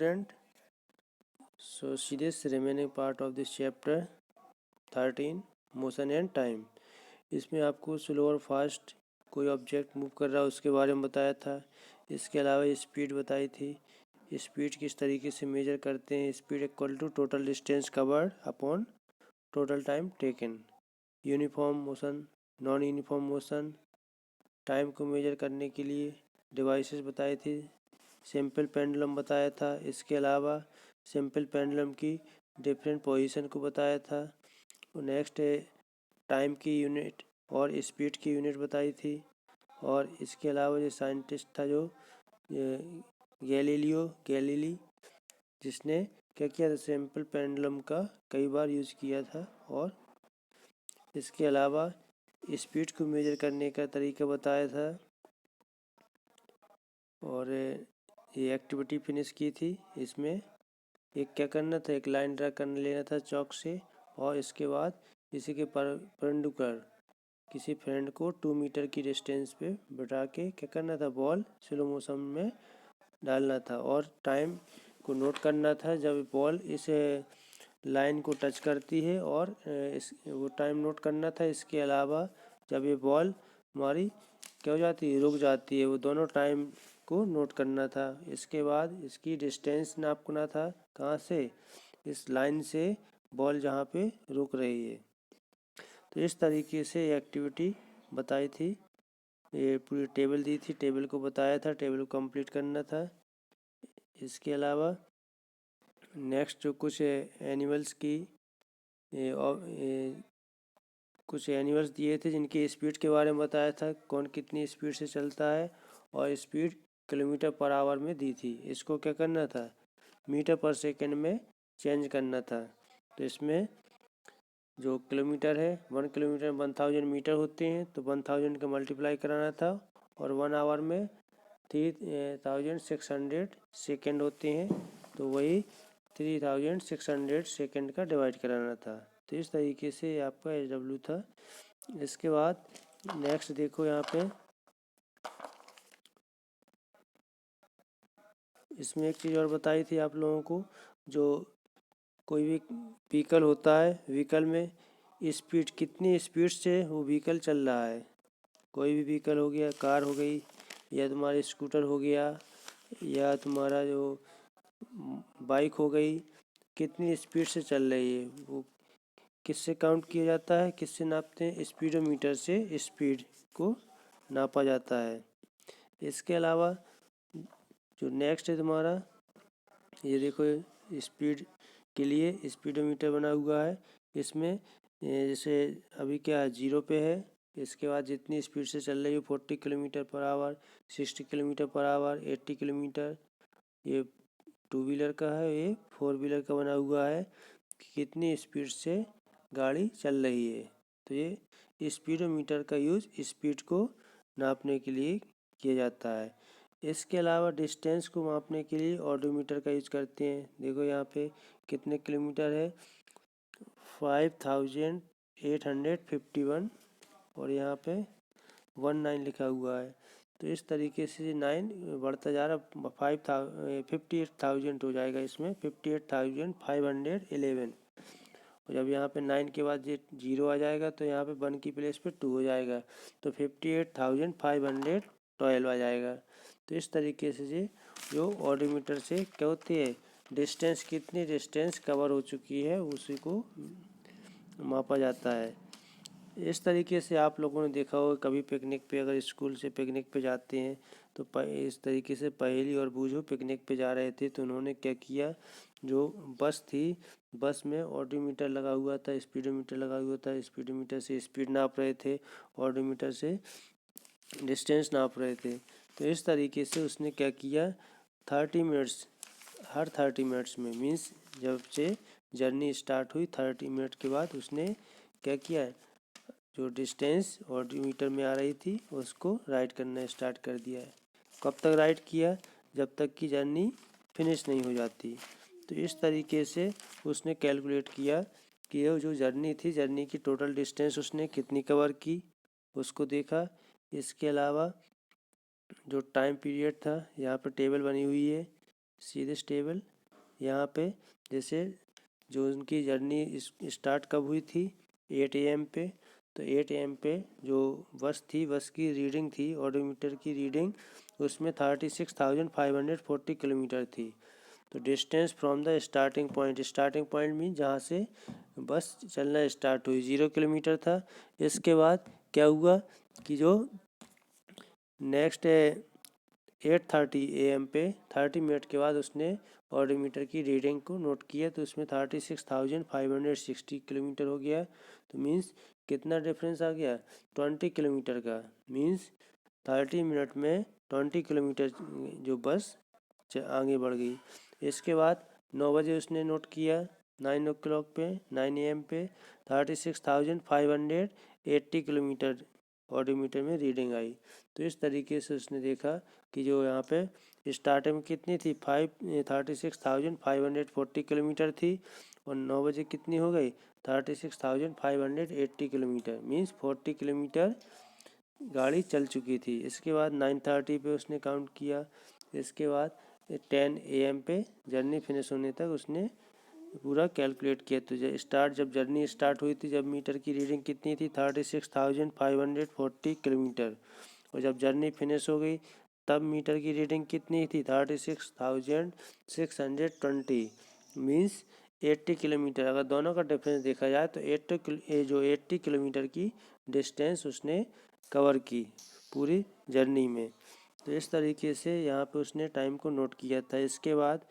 student, so see this remaining part of this chapter 13 motion and time। इसमें आपको slow और fast कोई object move कर रहा है उसके बारे में बताया था। इसके अलावा स्पीड बताई थी। स्पीड किस तरीके से मेजर करते हैं, speed equal to total distance covered upon total time taken. Uniform motion, non uniform motion, time को मेजर करने के लिए डिवाइसेस बताई थी। सिंपल पेंडुलम बताया था। इसके अलावा सिंपल पेंडुलम की डिफरेंट पोजीशन को बताया था। नेक्स्ट है टाइम की यूनिट और स्पीड की यूनिट बताई थी। और इसके अलावा जो साइंटिस्ट था जो गैलीली, जिसने क्या किया था, सिंपल पेंडुलम का कई बार यूज किया था। और इसके अलावा स्पीड को मेजर करने का तरीका बताया था। और ये एक्टिविटी फिनिश की थी। इसमें एक क्या करना था, एक लाइन ड्रा कर लेना था चौक से, और इसके बाद इसी के परपेंडिकुलर किसी फ्रेंड को 2 मीटर की डिस्टेंस पे बैठा के क्या करना था, बॉल स्लो मोशन में डालना था। और टाइम को नोट करना था जब बॉल इस लाइन को टच करती है, और वो टाइम नोट करना था। इसके अलावा जब ये बॉल हमारी क्या हो जाती है, रुक जाती है, वो दोनों टाइम को नोट करना था। इसके बाद इसकी डिस्टेंस नापना था, कहाँ से, इस लाइन से बॉल जहाँ पे रुक रही है। तो इस तरीके से ये एक्टिविटी बताई थी। ये पूरी टेबल दी थी, टेबल को बताया था, टेबल को कंप्लीट करना था। इसके अलावा नेक्स्ट जो कुछ एनिमल्स की कुछ एनिमल्स दिए थे जिनकी स्पीड के बारे में बताया था, कौन कितनी स्पीड से चलता है, और स्पीड किलोमीटर पर आवर में दी थी। इसको क्या करना था, मीटर पर सेकंड में चेंज करना था। तो इसमें जो किलोमीटर है, 1 किलोमीटर 1000 मीटर होते हैं, तो 1000 का मल्टीप्लाई कराना था। और 1 आवर में 3600 सेकेंड होते हैं, तो वही 3600 सेकेंड का डिवाइड कराना था। तो इस तरीके से आपका SW था। इसके बाद नेक्स्ट देखो, यहाँ पे इसमें एक चीज़ और बताई थी आप लोगों को, जो कोई भी व्हीकल होता है, व्हीकल में स्पीड, कितनी स्पीड से वो व्हीकल चल रहा है। कोई भी व्हीकल हो गया, कार हो गई, या तुम्हारा स्कूटर हो गया, या तुम्हारा जो बाइक हो गई, कितनी स्पीड से चल रही है, वो किससे काउंट किया जाता है, किससे नापते हैं, स्पीडोमीटर से स्पीड को नापा जाता है। इसके अलावा जो नेक्स्ट है तुम्हारा, ये देखो, स्पीड के लिए स्पीडोमीटर बना हुआ है। इसमें जैसे अभी क्या है, 0 पे है। इसके बाद जितनी स्पीड से चल रही है, 40 kilometre per hour, 60 kilometre per hour, 80 kilometre. ये 2 व्हीलर का है, ये 4 व्हीलर का बना हुआ है कि कितनी स्पीड से गाड़ी चल रही है। तो ये स्पीडोमीटर का यूज स्पीड को नापने के लिए किया जाता है। इसके अलावा डिस्टेंस को मापने के लिए ऑडोमीटर का यूज करते हैं। देखो यहाँ पे कितने किलोमीटर है, 5851, और यहाँ पे 19 लिखा हुआ है। तो इस तरीके से 9 बढ़ता जा रहा, 58,000 हो जाएगा। इसमें 58,511। और जब यहाँ पे 9 के बाद 0 आ जाएगा, तो यहाँ पे 1 की प्लेस पे 2 हो जाएगा, तो 58,512 आ जाएगा। तो इस तरीके से जो ऑडोमीटर से क्या होती है, डिस्टेंस, कितनी डिस्टेंस कवर हो चुकी है, उसी को मापा जाता है। इस तरीके से आप लोगों ने देखा होगा कभी पिकनिक पे, अगर स्कूल से पिकनिक पे जाते हैं तो इस तरीके से पहेली और बूझो पिकनिक पे जा रहे थे, तो उन्होंने क्या किया, जो बस थी, बस में ऑडोमीटर लगा हुआ था, स्पीडोमीटर लगा हुआ था। स्पीडोमीटर से स्पीड नाप रहे थे, ऑडोमीटर से डिस्टेंस नाप रहे थे। तो इस तरीके से उसने क्या किया, 30 मिनट्स, हर 30 मिनट्स में, मीन्स जब से जर्नी स्टार्ट हुई 30 मिनट के बाद उसने क्या किया, जो डिस्टेंस ऑडोमीटर में आ रही थी उसको राइट करना स्टार्ट कर दिया है। कब तक राइट किया, जब तक कि जर्नी फिनिश नहीं हो जाती। तो इस तरीके से उसने कैलकुलेट किया कि ये जो जर्नी थी, जर्नी की टोटल डिस्टेंस उसने कितनी कवर की, उसको देखा। इसके अलावा जो टाइम पीरियड था, यहाँ पर टेबल बनी हुई है, सी दिस टेबल। यहाँ पे जैसे जो उनकी जर्नी स्टार्ट कब हुई थी 8 AM पे, तो 8 AM पे जो बस थी, बस की रीडिंग थी, ऑडोमीटर की रीडिंग उसमें 36,540 किलोमीटर थी। तो distance from the starting point mean जहाँ से बस चलना स्टार्ट हुई 0 किलोमीटर था। इसके बाद क्या हुआ कि जो नेक्स्ट 8:30 AM पे 30 मिनट के बाद उसने ऑडोमीटर की रीडिंग को नोट किया, तो उसमें 36,560 किलोमीटर हो गया। तो मीन्स कितना डिफरेंस आ गया 20 किलोमीटर का। मीन्स 30 मिनट में 20 किलोमीटर जो बस आगे बढ़ गई। इसके बाद 9 बजे उसने नोट किया 9 o'clock पे 9 AM पे 36,580 किलोमीटर ऑडोमीटर में रीडिंग आई। तो इस तरीके से उसने देखा कि जो यहाँ पे स्टार्टिंग में कितनी थी 36,540 किलोमीटर थी, और 9 बजे कितनी हो गई 36,580 किलोमीटर। मीन्स 40 किलोमीटर गाड़ी चल चुकी थी। इसके बाद 9:30 पे उसने काउंट किया। इसके बाद 10 AM पे जर्नी फिनिश होने तक उसने पूरा कैलकुलेट किया। तो जब जर्नी स्टार्ट हुई थी, जब मीटर की रीडिंग कितनी थी 36,540 किलोमीटर, और जब जर्नी फिनिश हो गई तब मीटर की रीडिंग कितनी थी 36,620। Means 80 kilometre. अगर दोनों का डिफरेंस देखा जाए तो 80 किलोमीटर की डिस्टेंस उसने कवर की पूरी जर्नी में। तो इस तरीके से यहाँ पे उसने टाइम को नोट किया था। इसके बाद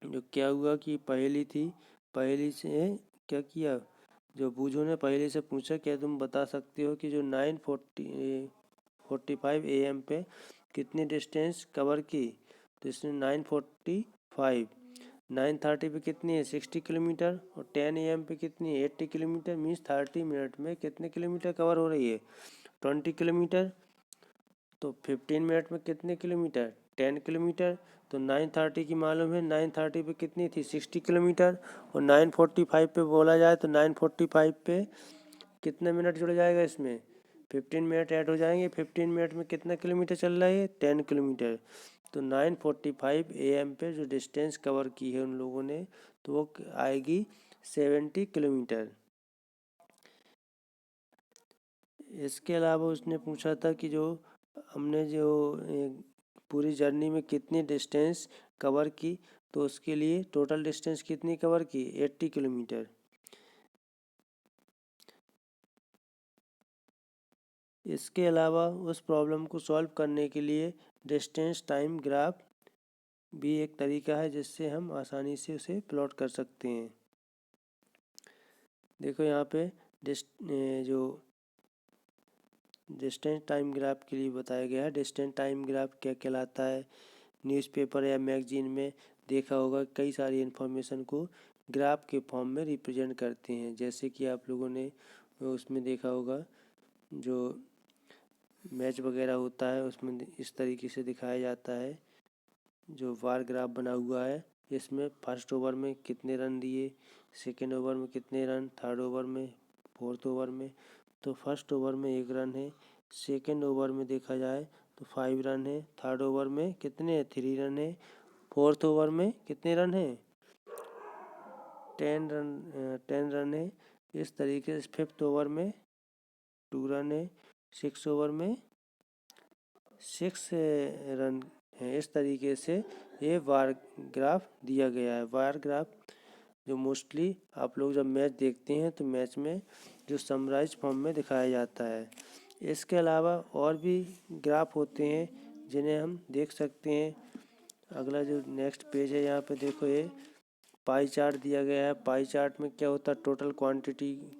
जो क्या हुआ कि पहेली से क्या किया, जो बूझों ने पहेली से पूछा क्या तुम बता सकते हो कि जो 9:45 AM पे कितनी डिस्टेंस कवर की, तो इसने 9:45। 9:30 पे कितनी है 60 किलोमीटर, और 10 AM पे कितनी है 80 किलोमीटर। मीन्स 30 मिनट में कितने किलोमीटर कवर हो रही है 20 किलोमीटर। तो 15 मिनट में कितने किलोमीटर 10 किलोमीटर। तो 9:30 की मालूम है 9:30 पे कितनी थी 60 किलोमीटर, और 9:45 पे बोला जाए तो 9:45 पे कितने मिनट जुड़ जाएगा इसमें 15 मिनट ऐड हो जाएंगे। 15 मिनट में कितना किलोमीटर चल रहा है 10 किलोमीटर। तो 9:45 AM पे जो डिस्टेंस कवर की है उन लोगों ने, तो वो आएगी 70 किलोमीटर। इसके अलावा उसने पूछा था कि जो हमने जो पूरी जर्नी में कितनी डिस्टेंस कवर की, तो उसके लिए टोटल डिस्टेंस कितनी कवर की 80 किलोमीटर। इसके अलावा उस प्रॉब्लम को सॉल्व करने के लिए डिस्टेंस टाइम ग्राफ भी एक तरीका है जिससे हम आसानी से उसे प्लॉट कर सकते हैं। देखो यहाँ पे जो डिस्टेंस टाइम ग्राफ के लिए बताया गया है। डिस्टेंस टाइम ग्राफ क्या कहलाता है, न्यूज़पेपर या मैगजीन में देखा होगा कई सारी इन्फॉर्मेशन को ग्राफ के फॉर्म में रिप्रेजेंट करते हैं। जैसे कि आप लोगों ने उसमें देखा होगा जो मैच वगैरह होता है उसमें इस तरीके से दिखाया जाता है, जो बार ग्राफ बना हुआ है। इसमें फर्स्ट ओवर में कितने रन दिए, सेकेंड ओवर में कितने रन, थर्ड ओवर में, फोर्थ ओवर में। तो फर्स्ट ओवर में 1 रन है, सेकेंड ओवर में देखा जाए तो 5 रन है, थर्ड ओवर में कितने 3 रन है, फोर्थ ओवर में कितने रन है 10 रन है। इस तरीके से फिफ्थ ओवर में 2 रन है, सिक्स ओवर में 6 रन है। इस तरीके से ये बार ग्राफ दिया गया है। बार ग्राफ जो मोस्टली आप लोग जब मैच देखते हैं तो मैच में जो समराइज फॉर्म में दिखाया जाता है। इसके अलावा और भी ग्राफ होते हैं जिन्हें हम देख सकते हैं। अगला जो नेक्स्ट पेज है यहाँ पे देखो, ये पाई चार्ट दिया गया है। पाई चार्ट में क्या होता है, टोटल क्वांटिटी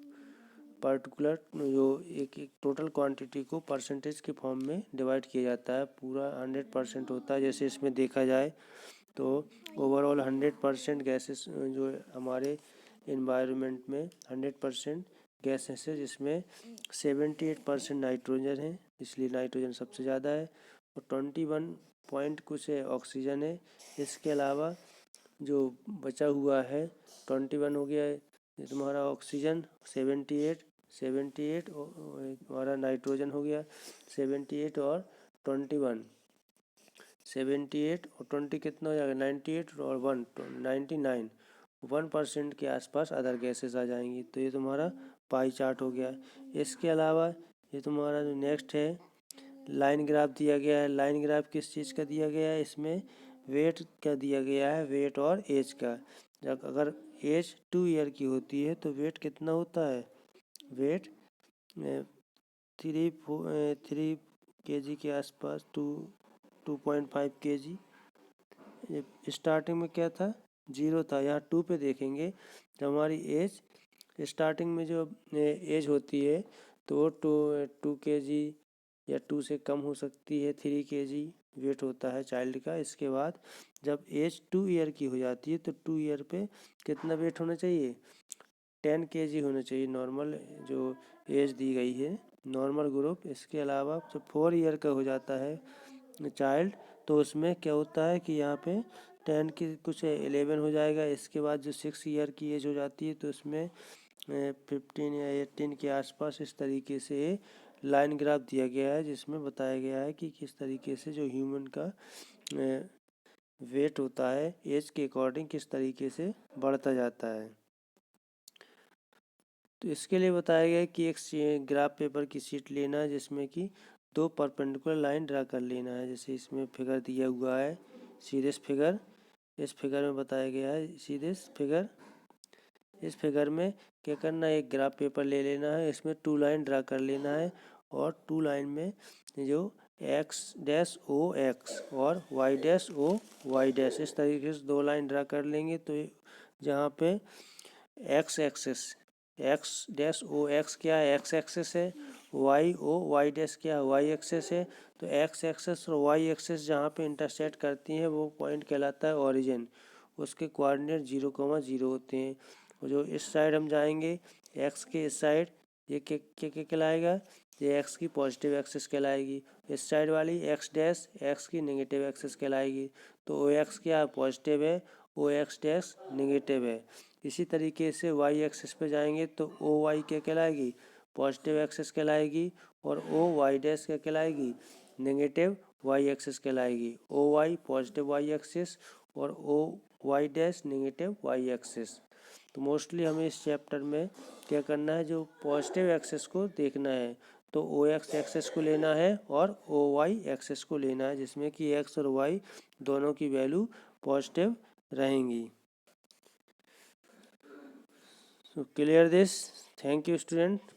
पर्टिकुलर जो एक टोटल क्वांटिटी को परसेंटेज के फॉर्म में डिवाइड किया जाता है। पूरा 100% होता है। जैसे इसमें देखा जाए तो ओवरऑल 100% गैसेस जो हमारे इन्वायरमेंट में 100% गैसेस है, जिसमें 78% नाइट्रोजन है, इसलिए नाइट्रोजन सबसे ज़्यादा है, और 21 पॉइंट कुछ ऑक्सीजन है। इसके अलावा जो बचा हुआ है 21 हो गया है तुम्हारा ऑक्सीजन, 78 हमारा नाइट्रोजन हो गया 78 और 21 78 और 20 कितना हो जाएगा 98 और 1 99, 1% के आसपास अदर गैसेस आ जाएंगी। तो ये तुम्हारा पाई चार्ट हो गया। इसके अलावा ये तुम्हारा जो नेक्स्ट है लाइन ग्राफ दिया गया है। लाइन ग्राफ किस चीज़ का दिया गया है, इसमें वेट का दिया गया है, वेट और एज का। जब अगर एज 2 ईयर की होती है तो वेट कितना होता है, वेट 3 kg के आसपास, 2.5 kg। स्टार्टिंग में क्या था, 0 था, यहाँ 2 पे देखेंगे। जब हमारी एज स्टार्टिंग में जो एज होती है तो वो 2 kg या 2 से कम हो सकती है, 3 kg वेट होता है चाइल्ड का। इसके बाद जब एज 2 ईयर की हो जाती है तो 2 ईयर पे कितना वेट होना चाहिए, 10 kg होना चाहिए, नॉर्मल जो एज दी गई है, नॉर्मल ग्रुप। इसके अलावा जब 4 ईयर का हो जाता है चाइल्ड तो उसमें क्या होता है कि यहाँ पे 10 की कुछ 11 हो जाएगा। इसके बाद जो 6 ईयर की एज हो जाती है तो उसमें 15 या 18 के आसपास। इस तरीके से लाइन ग्राफ दिया गया है जिसमें बताया गया है कि किस तरीके से जो ह्यूमन का वेट होता है एज के अकॉर्डिंग किस तरीके से बढ़ता जाता है। तो इसके लिए बताया गया है कि एक ग्राफ पेपर की शीट लेना है जिसमें कि 2 परपेंडिकुलर लाइन ड्रा कर लेना है। जैसे इसमें फिगर दिया हुआ है, सीरीज फिगर। इस फिगर में बताया गया है सीरीज फिगर। इस फिगर में क्या करना है, एक ग्राफ पेपर ले लेना है, इसमें 2 लाइन ड्रा कर लेना है और 2 लाइन में जो x-o(x) और y-o(y), इस तरीके से 2 लाइन ड्रा कर लेंगे। तो जहाँ पे x एक्सिस x-o(x) क्या है, x एक्सिस है, y-o(y) क्या है, y एक्सिस है। तो x एक्सिस और y एक्सिस जहाँ पे इंटरसेक्ट करती हैं वो पॉइंट कहलाता है ओरिजिन। उसके कोऑर्डिनेट 0,0 होते हैं। और जो इस साइड हम जाएंगे x के इस साइड, ये क्या कहलाएगा, ये x की पॉजिटिव एक्सिस कहलाएगी। इस साइड वाली x' की नेगेटिव एक्सिस कहलाएगी। तो o(x) क्या पॉजिटिव है, o(x') नेगेटिव है। इसी तरीके से y एक्सिस पे जाएंगे तो o(y) क्या कहलाएगी, पॉजिटिव एक्सिस कहलाएगी। और o(y') क्या कहलाएगी, नेगेटिव y एक्सिस कहलाएगी। o(y) पॉजिटिव y एक्सिस और o(y') नेगेटिव y एक्सिस। तो मोस्टली हमें इस चैप्टर में क्या करना है, जो पॉजिटिव एक्सिस को देखना है। तो o(x) एक्सिस को लेना है और o(y) एक्सिस को लेना है जिसमें कि x और y दोनों की वैल्यू पॉजिटिव रहेंगी। So clear this. Thank you student.